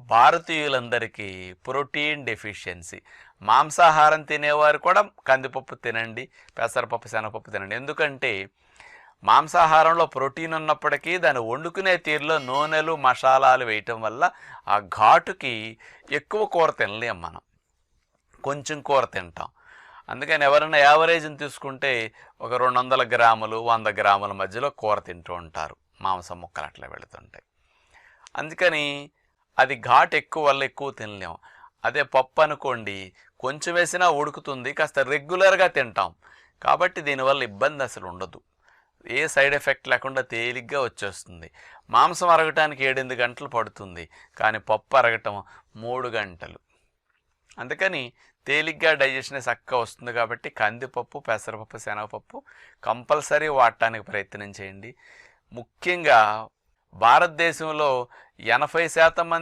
భారతీయులందరికీ protein deficiency. మాంసాహారం తినేవారు కూడా కందిపప్పు తినండి, పెసరపప్పు, శనగపప్పు తినండి. ఎందుకంటే మాంసాహారంలో ప్రోటీన్ ఉన్నప్పటికీ దాన్ని వండుకునే తీరులో నూనెలు, మసాలాలు వేయటం వల్ల ఆ ఘాటుకి ఎక్కువ కూర తినలేం మనం. కొంచెం కూర తింటాం. అందుకని ఎవరైనా యావరేజ్ని తీసుకుంటే ఒక 200 గ్రాములు, 100 గ్రాముల మధ్యలో కూర తింటూ ఉంటారు. మాంసం ముక్కలు అట్లా వెళుతుంటాయి. అందుకని అది ఘాటు ఎక్కువ వల్ల ఎక్కువ తినలేము. అదే పప్పు అనుకోండి, కొంచెం వేసినా ఉడుకుతుంది, కాస్త రెగ్యులర్గా తింటాం. కాబట్టి దీనివల్ల ఇబ్బంది అసలు ఉండదు. ఏ సైడ్ ఎఫెక్ట్ లేకుండా తేలిగ్గా వచ్చేస్తుంది. మాంసం అరగటానికి 7-8 గంటలు పడుతుంది, కానీ పప్పు అరగటం 3 గంటలు. అందుకని తేలిగ్గా డైజెషన్ చక్కగా వస్తుంది. కాబట్టి కందిపప్పు, పెసరపప్పు, శనగపప్పు కంపల్సరీ వాడటానికి ప్రయత్నం చేయండి. ముఖ్యంగా భారతదేశంలో 80% మంది